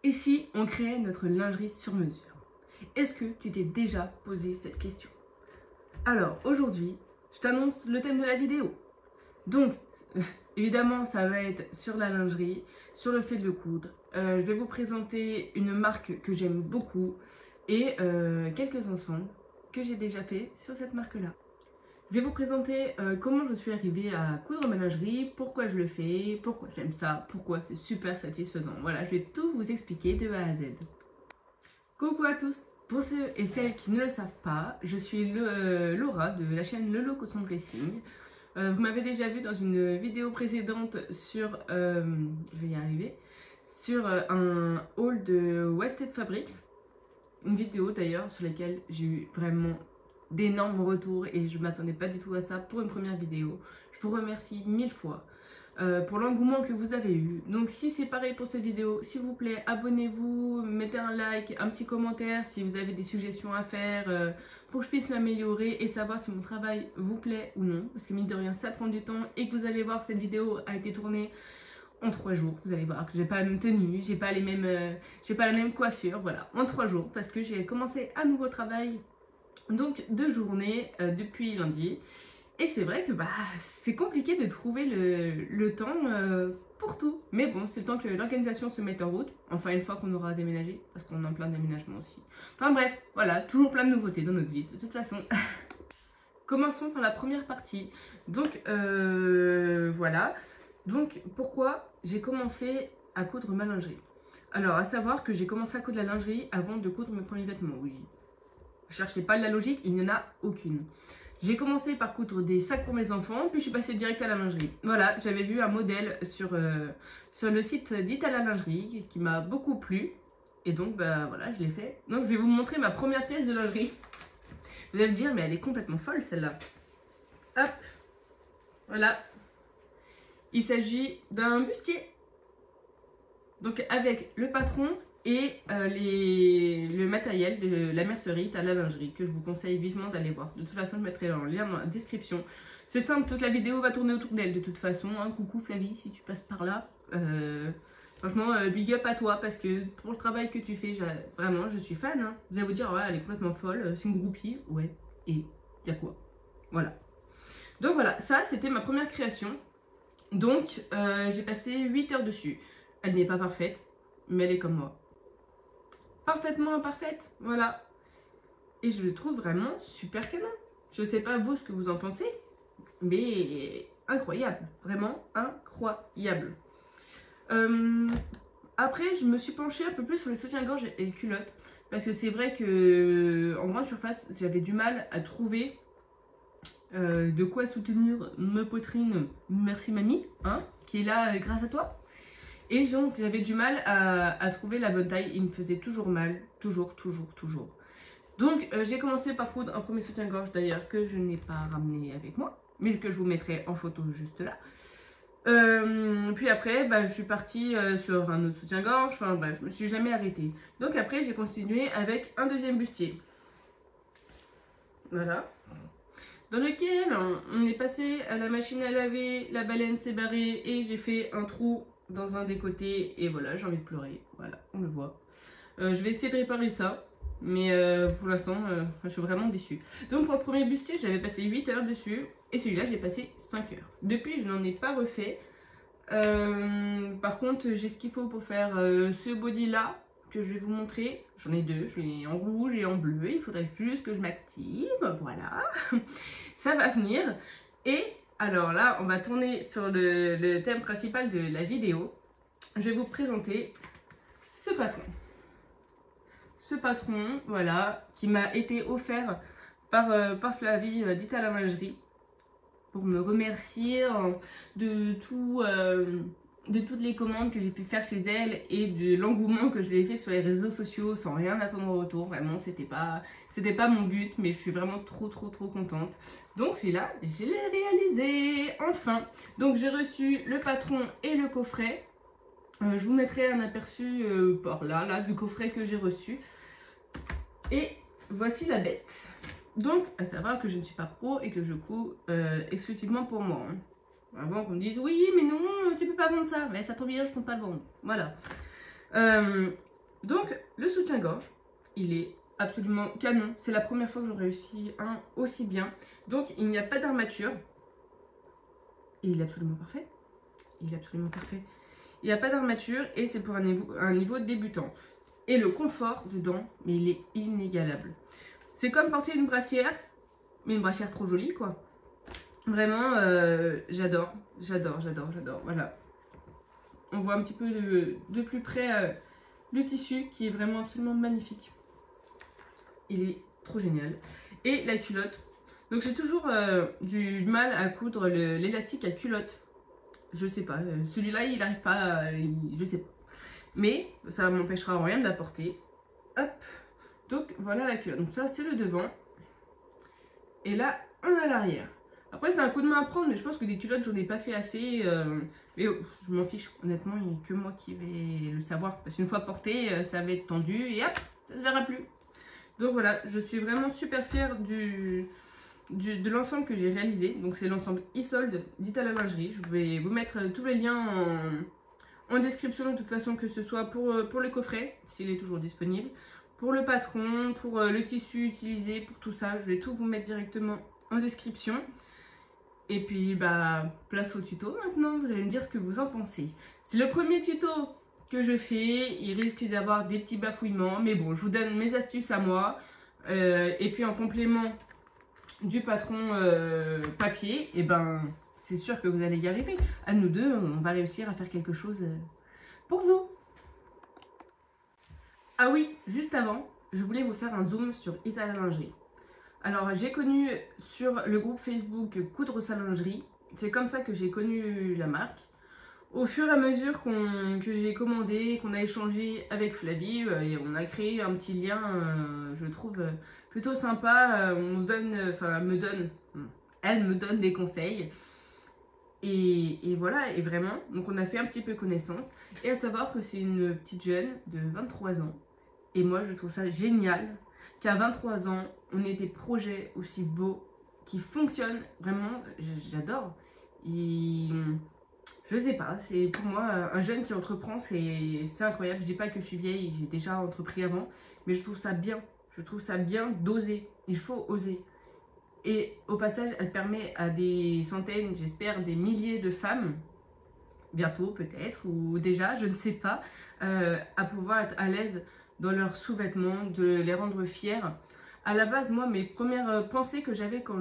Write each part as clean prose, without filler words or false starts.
Et si on créait notre lingerie sur mesure? Est-ce que tu t'es déjà posé cette question? Alors aujourd'hui, je t'annonce le thème de la vidéo. Donc, évidemment, ça va être sur la lingerie, sur le fait de le coudre. Je vais vous présenter une marque que j'aime beaucoup et quelques ensembles que j'ai déjà fait sur cette marque-là. Je vais vous présenter comment je suis arrivée à coudre ma lingerie, pourquoi je le fais, pourquoi j'aime ça, pourquoi c'est super satisfaisant. Voilà, je vais tout vous expliquer de A à Z. Coucou à tous, pour ceux et celles qui ne le savent pas, je suis Laura de la chaîne Lolo Cosson Dressing. Vous m'avez déjà vu dans une vidéo précédente sur, je vais y arriver, sur un haul de Wasted Fabrics. Une vidéo d'ailleurs sur laquelle j'ai eu vraiment d'énormes retours et je ne m'attendais pas du tout à ça pour une première vidéo. Je vous remercie 1000 fois pour l'engouement que vous avez eu. Donc si c'est pareil pour cette vidéo, s'il vous plaît, abonnez-vous, mettez un like, un petit commentaire si vous avez des suggestions à faire pour que je puisse m'améliorer et savoir si mon travail vous plaît ou non. Parce que mine de rien, ça prend du temps et que vous allez voir que cette vidéo a été tournée en 3 jours. Vous allez voir que j'ai pas la même tenue, j'ai pas la même coiffure, voilà, en 3 jours parce que j'ai commencé un nouveau travail. Donc 2 journées depuis lundi. Et c'est vrai que c'est compliqué de trouver le temps pour tout. Mais bon, c'est le temps que l'organisation se mette en route. Enfin, une fois qu'on aura déménagé, parce qu'on est en plein déménagement aussi. Enfin bref, voilà, toujours plein de nouveautés dans notre vie, de toute façon. Commençons par la première partie. Donc, voilà. Donc, pourquoi j'ai commencé à coudre ma lingerie? Alors, à savoir que j'ai commencé à coudre la lingerie avant de coudre mes premiers vêtements, oui. Ne cherchez pas de la logique, il n'y en a aucune. J'ai commencé par coudre des sacs pour mes enfants, puis je suis passée direct à la lingerie. Voilà, j'avais vu un modèle sur le site d'Itala Lingerie qui m'a beaucoup plu. Et donc, voilà, je l'ai fait. Donc, je vais vous montrer ma première pièce de lingerie. Vous allez me dire, mais elle est complètement folle celle-là. Hop, voilà. Il s'agit d'un bustier. Donc, avec le patron et le matériel de la mercerie à la lingerie que je vous conseille vivement d'aller voir. De toute façon, je mettrai le lien dans la description. C'est simple, toute la vidéo va tourner autour d'elle de toute façon. Hein. Coucou Flavie, si tu passes par là. Franchement, big up à toi parce que pour le travail que tu fais, vraiment, je suis fan. Hein. Vous allez vous dire, ouais, elle est complètement folle, c'est une groupie. Ouais, et il y a quoi? Voilà. Donc voilà, ça c'était ma première création. Donc, j'ai passé 8 heures dessus. Elle n'est pas parfaite, mais elle est comme moi. Parfaitement imparfaite, voilà. Et je le trouve vraiment super canon. Je sais pas vous ce que vous en pensez, mais incroyable, vraiment incroyable. Après, je me suis penchée un peu plus sur les soutiens-gorge et les culottes, parce que c'est vrai que en grande surface, j'avais du mal à trouver de quoi soutenir ma poitrine. Merci mamie, hein, qui est là grâce à toi. Et donc j'avais du mal à trouver la bonne taille, il me faisait toujours mal, toujours. Donc j'ai commencé par coudre un premier soutien-gorge d'ailleurs que je n'ai pas ramené avec moi, mais que je vous mettrai en photo juste là. Puis après je suis partie sur un autre soutien-gorge, enfin bref, je me suis jamais arrêtée. Donc après j'ai continué avec un deuxième bustier. Voilà. Dans lequel on est passé à la machine à laver, la baleine s'est barrée et j'ai fait un trou dans un des côtés et voilà, j'ai envie de pleurer, voilà, on le voit. Je vais essayer de réparer ça, mais pour l'instant, je suis vraiment déçue. Donc pour le premier bustier, j'avais passé 8 heures dessus et celui-là, j'ai passé 5 heures. Depuis, je n'en ai pas refait. Par contre, j'ai ce qu'il faut pour faire ce body-là que je vais vous montrer. J'en ai deux, je l'ai en rouge et en bleu. Il faudrait juste que je m'active, voilà. Ça va venir. Et alors là, on va tourner sur le thème principal de la vidéo. Je vais vous présenter ce patron. Ce patron, voilà, qui m'a été offert par Flavie d'Itala Lingerie pour me remercier de toutes les commandes que j'ai pu faire chez elle et de l'engouement que je lui ai fait sur les réseaux sociaux sans rien attendre en retour. Vraiment, c'était pas mon but, mais je suis vraiment trop contente. Donc celui-là, je l'ai réalisé enfin. Donc j'ai reçu le patron et le coffret. Je vous mettrai un aperçu par là du coffret que j'ai reçu. Et voici la bête. Donc, à savoir que je ne suis pas pro et que je couds exclusivement pour moi. Hein. Avant qu'on me dise oui, mais non, tu peux pas vendre ça. Mais ça tombe bien, je ne compte pas le vendre. Voilà. Donc le soutien-gorge, il est absolument canon. C'est la première fois que j'en réussis un aussi bien. Donc il n'y a pas d'armature. Et il est absolument parfait. Il est absolument parfait. Il n'y a pas d'armature et c'est pour un niveau débutant. Et le confort dedans, mais il est inégalable. C'est comme porter une brassière, mais une brassière trop jolie quoi. Vraiment, j'adore, j'adore, j'adore, j'adore. Voilà. On voit un petit peu de plus près le tissu qui est vraiment absolument magnifique. Il est trop génial. Et la culotte. Donc j'ai toujours du mal à coudre l'élastique à culotte. Je sais pas. Celui-là, il n'arrive pas. Je sais pas. Mais ça m'empêchera en rien de la porter. Hop. Donc voilà la culotte. Donc ça, c'est le devant. Et là, on a l'arrière. Après, c'est un coup de main à prendre, mais je pense que des culottes, j'en ai pas fait assez. Mais je m'en fiche, honnêtement, il n'y a que moi qui vais le savoir. Parce qu'une fois porté, ça va être tendu et hop, ça se verra plus. Donc voilà, je suis vraiment super fière de l'ensemble que j'ai réalisé. Donc c'est l'ensemble Isolde d'Itala Lingerie. Je vais vous mettre tous les liens en description de toute façon, que ce soit pour le coffret, s'il est toujours disponible, pour le patron, pour le tissu utilisé, pour tout ça. Je vais tout vous mettre directement en description. Et puis, bah, place au tuto maintenant, vous allez me dire ce que vous en pensez. C'est le premier tuto que je fais, il risque d'avoir des petits bafouillements, mais bon, je vous donne mes astuces à moi. Et puis en complément du patron papier, et ben, c'est sûr que vous allez y arriver. À nous deux, on va réussir à faire quelque chose pour vous. Ah oui, juste avant, je voulais vous faire un zoom sur Itala Lingerie. Alors, j'ai connu sur le groupe Facebook Coudre sa lingerie. C'est comme ça que j'ai connu la marque. Au fur et à mesure que j'ai commandé, qu'on a échangé avec Flavie, et on a créé un petit lien, je trouve plutôt sympa. On se donne, elle me donne des conseils. Et voilà, et vraiment, donc on a fait un petit peu connaissance. Et à savoir que c'est une petite jeune de 23 ans. Et moi, je trouve ça génial qu'à 23 ans, on ait des projets aussi beaux, qui fonctionnent, vraiment, j'adore. Et je sais pas, c'est pour moi, un jeune qui entreprend, c'est incroyable. Je dis pas que je suis vieille, j'ai déjà entrepris avant, mais je trouve ça bien. Je trouve ça bien d'oser, il faut oser. Et au passage, elle permet à des centaines, j'espère, des milliers de femmes, bientôt peut-être, ou déjà, je ne sais pas, à pouvoir être à l'aise dans leurs sous-vêtements, de les rendre fiers. À la base, moi, mes premières pensées que j'avais quand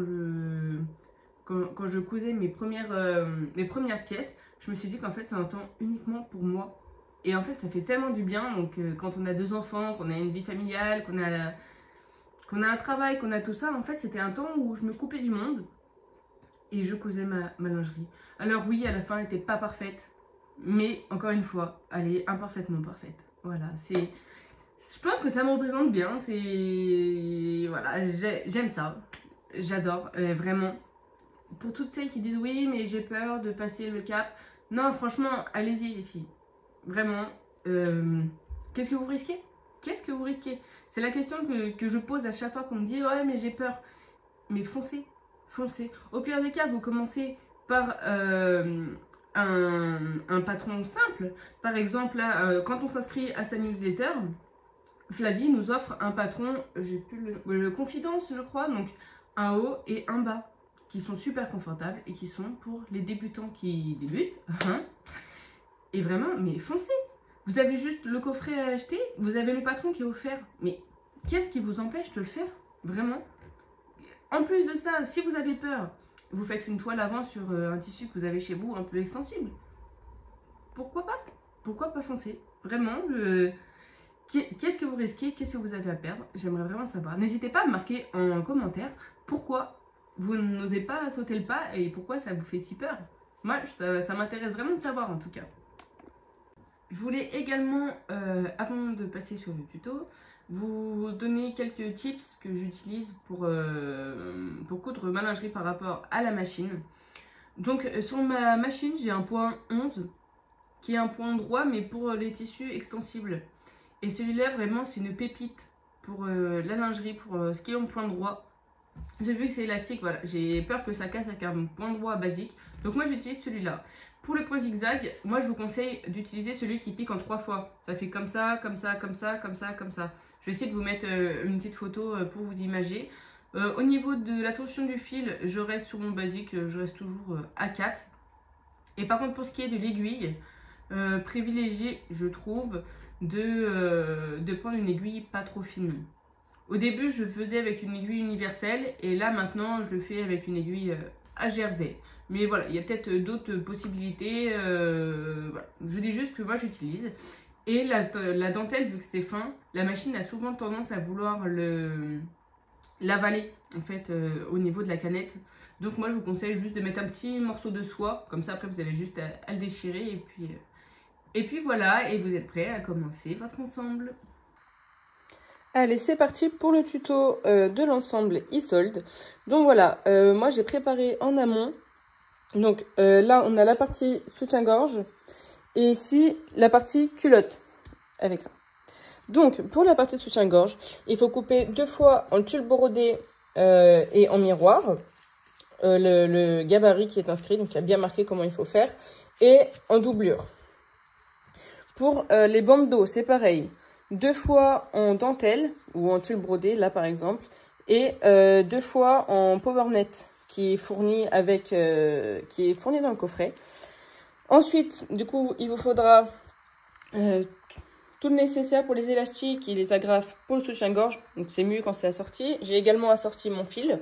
je cousais mes premières pièces, je me suis dit qu'en fait, c'est un temps uniquement pour moi. Et en fait, ça fait tellement du bien. Donc, quand on a 2 enfants, qu'on a une vie familiale, qu'on a un travail, qu'on a tout ça, en fait, c'était un temps où je me coupais du monde et je cousais ma lingerie. Alors oui, à la fin, elle n'était pas parfaite, mais encore une fois, elle est imparfaitement parfaite. Voilà, c'est... Je pense que ça me représente bien, c'est... Voilà, j'aime ça, j'adore, vraiment. Pour toutes celles qui disent oui, mais j'ai peur de passer le cap. Non, franchement, allez-y les filles. Vraiment, qu'est-ce que vous risquez? Qu'est-ce que vous risquez? C'est la question que je pose à chaque fois qu'on me dit ouais, mais j'ai peur. Mais foncez, foncez. Au pire des cas, vous commencez par un patron simple. Par exemple, là, quand on s'inscrit à sa newsletter, Flavie nous offre un patron, j'ai plus le Confidence, je crois, donc un haut et un bas, qui sont super confortables et qui sont pour les débutants qui débutent. Et vraiment, mais foncez! Vous avez juste le coffret à acheter, vous avez le patron qui est offert. Mais qu'est-ce qui vous empêche de le faire? Vraiment? En plus de ça, si vous avez peur, vous faites une toile avant sur un tissu que vous avez chez vous un peu extensible. Pourquoi pas? Pourquoi pas foncer? Vraiment, qu'est-ce que vous risquez? Qu'est-ce que vous avez à perdre? J'aimerais vraiment savoir. N'hésitez pas à marquer en commentaire pourquoi vous n'osez pas sauter le pas et pourquoi ça vous fait si peur. Moi, ça m'intéresse vraiment de savoir en tout cas. Je voulais également, avant de passer sur le tuto, vous donner quelques tips que j'utilise pour coudre ma lingerie par rapport à la machine. Donc sur ma machine, j'ai un point 11 qui est un point droit mais pour les tissus extensibles. Et celui-là vraiment c'est une pépite pour la lingerie, pour ce qui est en point droit. J'ai vu que c'est élastique, voilà, j'ai peur que ça casse avec un point droit basique. Donc moi j'utilise celui-là. pour le point zigzag, moi je vous conseille d'utiliser celui qui pique en 3 fois. Ça fait comme ça, comme ça, comme ça, comme ça, comme ça. Je vais essayer de vous mettre une petite photo pour vous imager. Au niveau de la tension du fil, je reste sur mon basique, je reste toujours à 4. Et par contre pour ce qui est de l'aiguille, privilégié je trouve de prendre une aiguille pas trop fine. Au début je faisais avec une aiguille universelle et là maintenant je le fais avec une aiguille à jersey. Mais voilà, il y a peut-être d'autres possibilités. Voilà. Je dis juste que moi j'utilise. Et la dentelle, vu que c'est fin, la machine a souvent tendance à vouloir l'avaler en fait au niveau de la canette. Donc moi je vous conseille juste de mettre un petit morceau de soie. Comme ça après vous avez juste à le déchirer. Et puis voilà, et vous êtes prêts à commencer votre ensemble. Allez, c'est parti pour le tuto de l'ensemble Isolde. Donc voilà, moi j'ai préparé en amont. Donc là, on a la partie soutien-gorge et ici, la partie culotte avec ça. Donc, pour la partie soutien-gorge, il faut couper 2 fois en tulle brodé et en miroir le gabarit qui est inscrit, donc il y a bien marqué comment il faut faire, et en doublure. Pour les bandes dos, c'est pareil. 2 fois en dentelle ou en tulle brodé, là par exemple, et 2 fois en powernet qui est fourni dans le coffret. Ensuite, du coup, il vous faudra tout le nécessaire pour les élastiques et les agrafes pour le soutien-gorge. Donc c'est mieux quand c'est assorti. J'ai également assorti mon fil.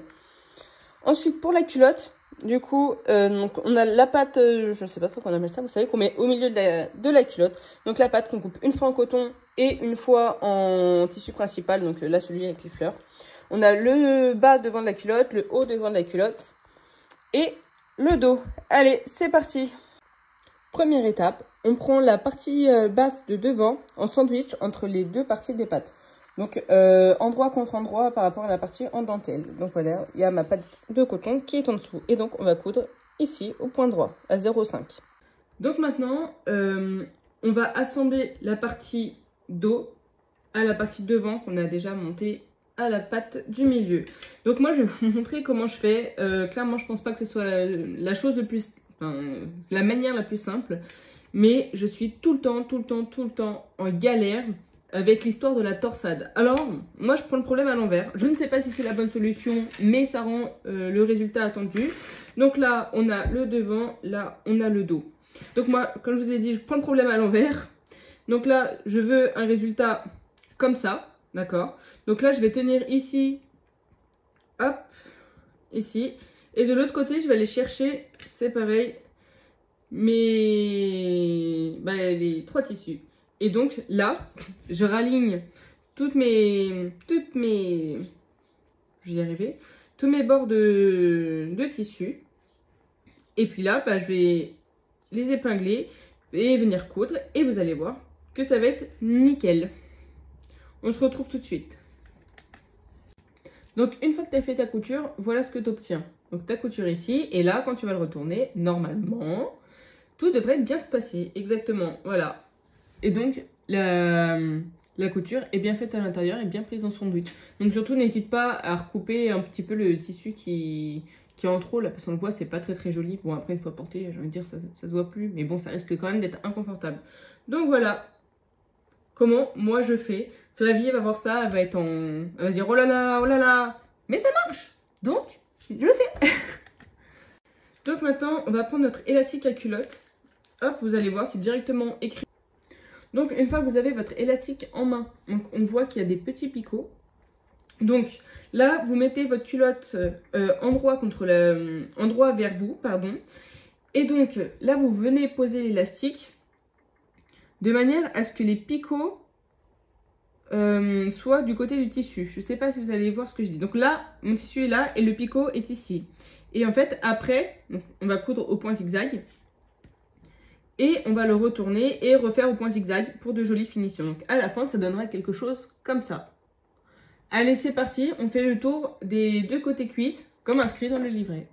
Ensuite, pour la culotte, du coup, donc on a la patte, je ne sais pas trop qu'on appelle ça, vous savez, qu'on met au milieu de la culotte. Donc la patte qu'on coupe une fois en coton et une fois en tissu principal, donc là celui avec les fleurs. On a le bas devant de la culotte, le haut devant de la culotte et le dos. Allez, c'est parti. Première étape, on prend la partie basse de devant en sandwich entre les deux parties des pattes. Donc endroit contre endroit par rapport à la partie en dentelle. Donc voilà, il y a ma patte de coton qui est en dessous. Et donc on va coudre ici au point droit, à 0,5. Donc maintenant, on va assembler la partie dos à la partie devant qu'on a déjà montée à la patte du milieu. Donc moi je vais vous montrer comment je fais. Clairement je pense pas que ce soit la chose le plus... la manière la plus simple, mais je suis tout le temps en galère avec l'histoire de la torsade. Alors, moi je prends le problème à l'envers. Je ne sais pas si c'est la bonne solution, mais ça rend le résultat attendu. Donc là, on a le devant, là, on a le dos. Donc moi, comme je vous ai dit, je prends le problème à l'envers. Donc là, je veux un résultat comme ça, d'accord? Donc là, je vais tenir ici, hop, ici. Et de l'autre côté, je vais aller chercher, c'est pareil, les 3 tissus. Et donc là, je raligne toutes mes, je vais y arriver, tous mes bords de tissu. Et puis là, je vais les épingler et venir coudre. Et vous allez voir que ça va être nickel. On se retrouve tout de suite. Donc une fois que tu as fait ta couture, voilà ce que tu obtiens. Donc ta couture ici, et là quand tu vas le retourner, normalement, tout devrait bien se passer. Exactement, voilà. Et donc la couture est bien faite à l'intérieur et bien prise en sandwich. Donc surtout n'hésite pas à recouper un petit peu le tissu qui est en trop là, parce qu'on le voit, c'est pas très joli. Bon après une fois porté, j'ai envie de dire, ça se voit plus, mais bon ça risque quand même d'être inconfortable. Donc voilà comment moi je fais. Flavie va voir ça, elle va être en... Elle va se dire oh là là, mais ça marche. Donc, je le fais. Donc maintenant, on va prendre notre élastique à culotte. Hop, vous allez voir, c'est directement écrit. Donc une fois que vous avez votre élastique en main, donc on voit qu'il y a des petits picots. Donc là, vous mettez votre culotte endroit vers vous, pardon. Et donc là, vous venez poser l'élastique de manière à ce que les picots soit du côté du tissu. Je ne sais pas si vous allez voir ce que je dis. Donc là, mon tissu est là et le picot est ici. Et en fait, après, donc, on va coudre au point zigzag. Et on va le retourner et refaire au point zigzag pour de jolies finitions. Donc à la fin, ça donnera quelque chose comme ça. Allez, c'est parti. On fait le tour des 2 côtés cuisses, comme inscrit dans le livret.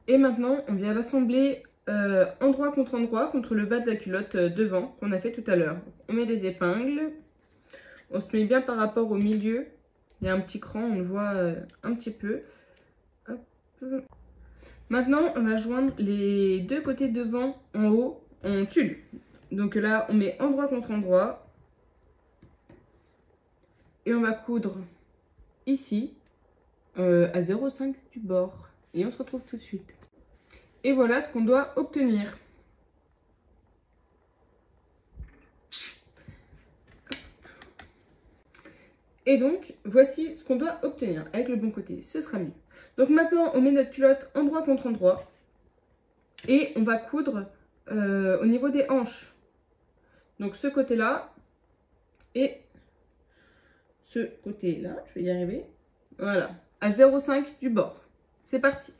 Et maintenant, on vient l'assembler endroit contre le bas de la culotte devant qu'on a fait tout à l'heure. On met des épingles, on se met bien par rapport au milieu. Il y a un petit cran, on le voit un petit peu. Hop. Maintenant, on va joindre les deux côtés devant en haut en tulle. Donc là, on met endroit contre endroit. Et on va coudre ici à 0,5 du bord. Et on se retrouve tout de suite. Et voilà ce qu'on doit obtenir. Et donc, voici ce qu'on doit obtenir avec le bon côté. Ce sera mieux. Donc maintenant, on met notre culotte endroit contre endroit. Et on va coudre au niveau des hanches. Donc ce côté-là et ce côté-là. Je vais y arriver. Voilà. À 0,5 du bord. C'est parti.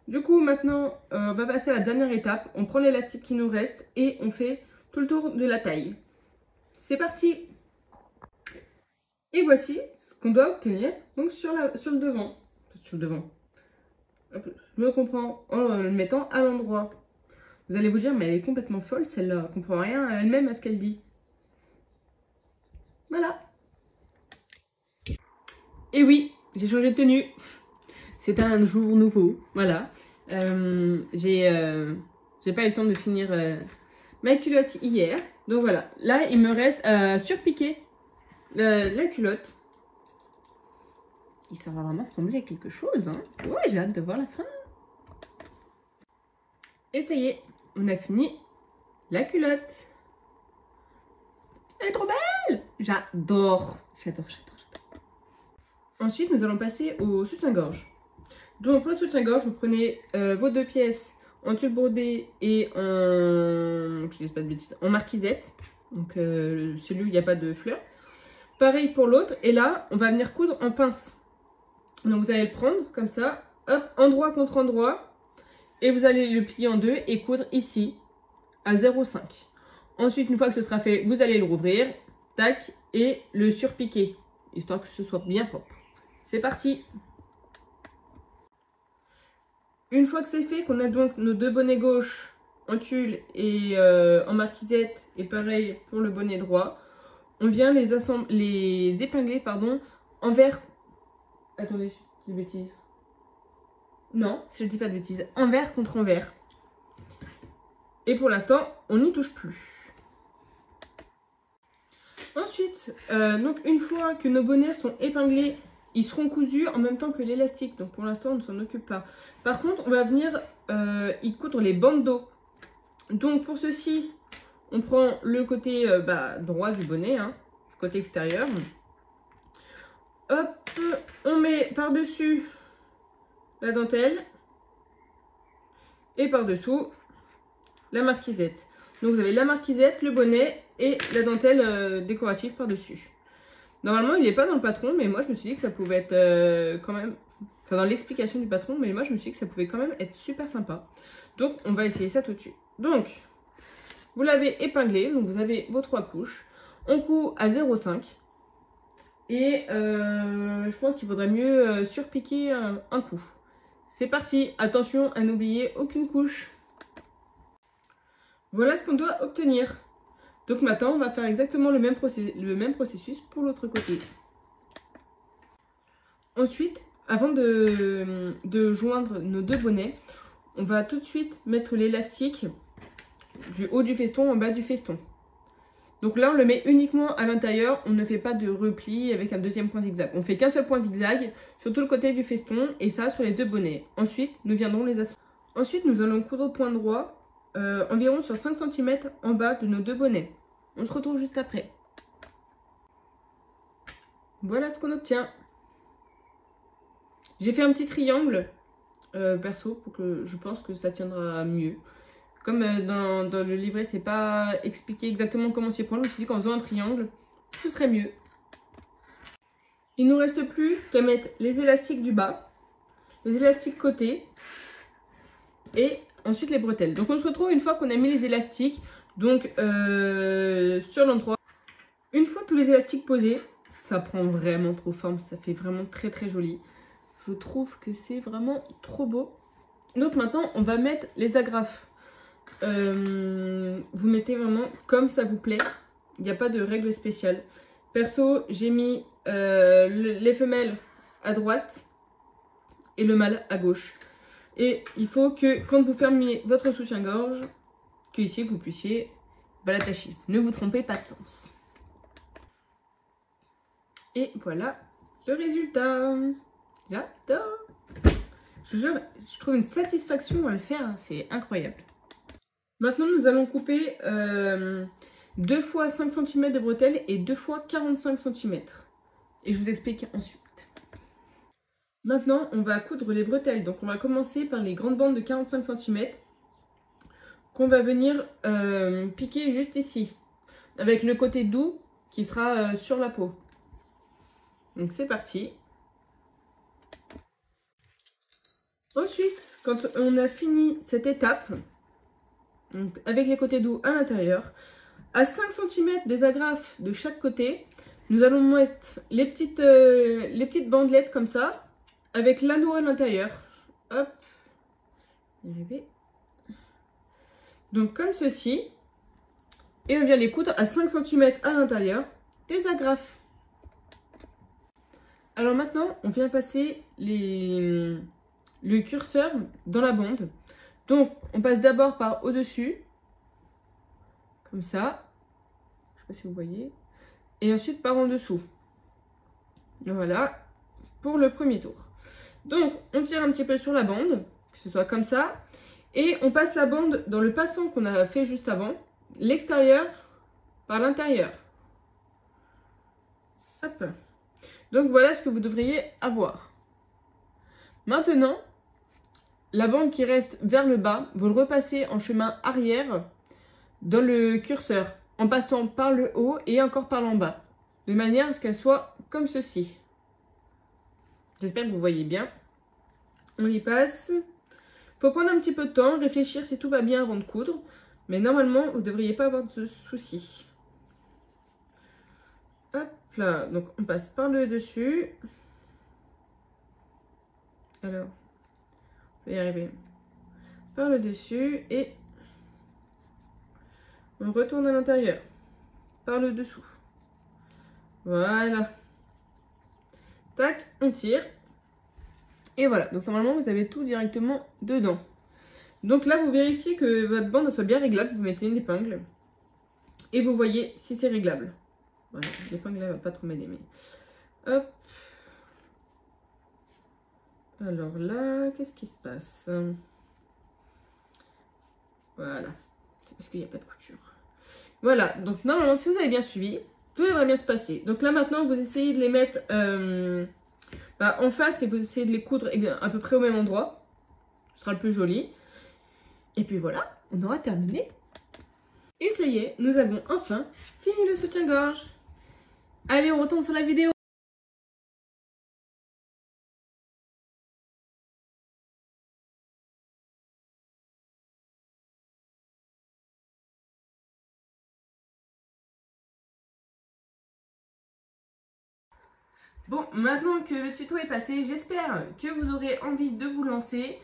Du coup, maintenant, on va passer à la dernière étape. On prend l'élastique qui nous reste et on fait tout le tour de la taille. C'est parti. Et voici ce qu'on doit obtenir donc sur le devant. Sur le devant. Hop, je me comprends en le mettant à l'endroit. Vous allez vous dire, mais elle est complètement folle celle-là. Elle ne comprend rien à elle-même à ce qu'elle dit. Voilà. Et oui, j'ai changé de tenue. C'est un jour nouveau. Voilà. J'ai pas eu le temps de finir ma culotte hier. Donc voilà. Là, il me reste à surpiquer la culotte. Et ça va vraiment ressembler à quelque chose. Hein. Ouais, j'ai hâte de voir la fin. Et ça y est, on a fini la culotte. Elle est trop belle! J'adore. J'adore. Ensuite, nous allons passer au soutien-gorge. Donc pour le soutien-gorge, vous prenez vos deux pièces en tulle brodé et en, je dis pas de bêtises, en marquisette. Donc celui où il n'y a pas de fleurs. Pareil pour l'autre. Et là, on va venir coudre en pince. Donc vous allez le prendre comme ça, hop, endroit contre endroit. Et vous allez le plier en deux et coudre ici à 0,5. Ensuite, une fois que ce sera fait, vous allez le rouvrir, tac, et le surpiquer, histoire que ce soit bien propre. C'est parti! Une fois que c'est fait, qu'on a donc nos deux bonnets gauche en tulle et en marquisette, et pareil pour le bonnet droit, on vient les épingler pardon, envers... Attendez, je dis des bêtises. Non, si je dis pas de bêtises, envers contre envers. Et pour l'instant, on n'y touche plus. Ensuite, donc une fois que nos bonnets sont épinglés, ils seront cousus en même temps que l'élastique. Donc pour l'instant, on ne s'en occupe pas. Par contre, on va venir y coudre les bandeaux. Donc pour ceci, on prend le côté droit du bonnet, hein, côté extérieur. Hop, on met par-dessus la dentelle et par-dessous la marquisette. Donc vous avez la marquisette, le bonnet et la dentelle décorative par-dessus. Normalement, il n'est pas dans le patron, mais moi je me suis dit que ça pouvait être quand même... Enfin, dans l'explication du patron, mais moi je me suis dit que ça pouvait quand même être super sympa. Donc on va essayer ça tout de suite. Donc, vous l'avez épinglé, donc vous avez vos 3 couches. On coud à 0,5. Et je pense qu'il faudrait mieux surpiquer un coup. C'est parti, attention à n'oublier aucune couche. Voilà ce qu'on doit obtenir. Donc maintenant, on va faire exactement le même processus pour l'autre côté. Ensuite, avant de joindre nos deux bonnets, on va tout de suite mettre l'élastique du haut du feston en bas du feston. Donc là, on le met uniquement à l'intérieur, on ne fait pas de repli avec un deuxième point zigzag. On fait qu'un seul point zigzag sur tout le côté du feston et ça sur les deux bonnets. Ensuite, nous viendrons les assembler. Ensuite, nous allons coudre au point droit environ sur 5 cm en bas de nos deux bonnets. On se retrouve juste après. Voilà ce qu'on obtient. J'ai fait un petit triangle perso pour que je pense que ça tiendra mieux. Comme dans le livret, c'est pas expliqué exactement comment s'y prendre, je me suis dit qu'en faisant un triangle, ce serait mieux. Il ne nous reste plus qu'à mettre les élastiques du bas, les élastiques côté et ensuite les bretelles. Donc on se retrouve une fois qu'on a mis les élastiques, donc sur l'endroit. Une fois tous les élastiques posés, ça prend vraiment trop forme, ça fait vraiment très très joli. Je trouve que c'est vraiment trop beau. Donc maintenant, on va mettre les agrafes. Vous mettez vraiment comme ça vous plaît. Il n'y a pas de règle spéciale. Perso, j'ai mis les femelles à droite et le mâle à gauche. Et il faut que quand vous fermiez votre soutien-gorge, que ici vous puissiez l'attacher. Ne vous trompez pas de sens. Et voilà le résultat. J'adore. Je vous jure, je trouve une satisfaction à le faire, c'est incroyable. Maintenant, nous allons couper 2 fois 5 cm de bretelles et 2 fois 45 cm. Et je vous explique ensuite. Maintenant, on va coudre les bretelles. Donc, on va commencer par les grandes bandes de 45 cm qu'on va venir piquer juste ici. Avec le côté doux qui sera sur la peau. Donc, c'est parti. Ensuite, quand on a fini cette étape, donc avec les côtés doux à l'intérieur, à 5 cm des agrafes de chaque côté, nous allons mettre les petites bandelettes comme ça, avec l'anneau à l'intérieur. Hop, y arriver. Donc comme ceci. Et on vient les coudre à 5 cm à l'intérieur des agrafes. Alors maintenant, on vient passer le curseur dans la bande. Donc, on passe d'abord par au-dessus, comme ça. Je ne sais pas si vous voyez. Et ensuite par en dessous. Voilà, pour le premier tour. Donc, on tire un petit peu sur la bande, que ce soit comme ça. Et on passe la bande dans le passant qu'on a fait juste avant. L'extérieur par l'intérieur. Hop. Donc, voilà ce que vous devriez avoir. Maintenant, la bande qui reste vers le bas, vous le repassez en chemin arrière dans le curseur, en passant par le haut et encore par l'en bas, de manière à ce qu'elle soit comme ceci. J'espère que vous voyez bien. On y passe. Il faut prendre un petit peu de temps, réfléchir si tout va bien avant de coudre, mais normalement, vous ne devriez pas avoir de soucis. Hop là, donc on passe par le dessus. Alors, je vais y arriver. Par le dessus et on retourne à l'intérieur. Par le dessous. Voilà. Tac, on tire. Et voilà, donc normalement vous avez tout directement dedans. Donc là vous vérifiez que votre bande soit bien réglable, vous mettez une épingle. Et vous voyez si c'est réglable. Voilà, l'épingle là va pas trop m'aider, mais... Hop. Alors là, qu'est-ce qui se passe? Voilà, c'est parce qu'il n'y a pas de couture. Voilà, donc normalement si vous avez bien suivi, tout devrait bien se passer. Donc là maintenant vous essayez de les mettre en face et vous essayez de les coudre à peu près au même endroit. Ce sera le plus joli. Et puis voilà, on aura terminé. Et ça y est, nous avons enfin fini le soutien-gorge. Allez, on retourne sur la vidéo. Bon, maintenant que le tuto est passé, j'espère que vous aurez envie de vous lancer.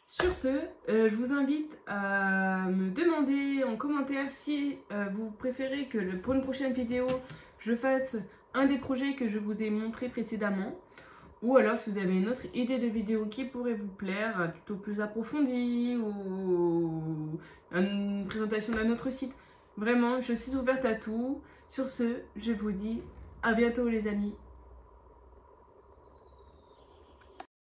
Sur ce, je vous invite à me demander en commentaire si vous préférez que pour une prochaine vidéo, je fasse un des projets que je vous ai montré précédemment. Ou alors si vous avez une autre idée de vidéo qui pourrait vous plaire, un tuto plus approfondi ou une présentation d'un autre site. Vraiment, je suis ouverte à tout. Sur ce, je vous dis à bientôt les amis.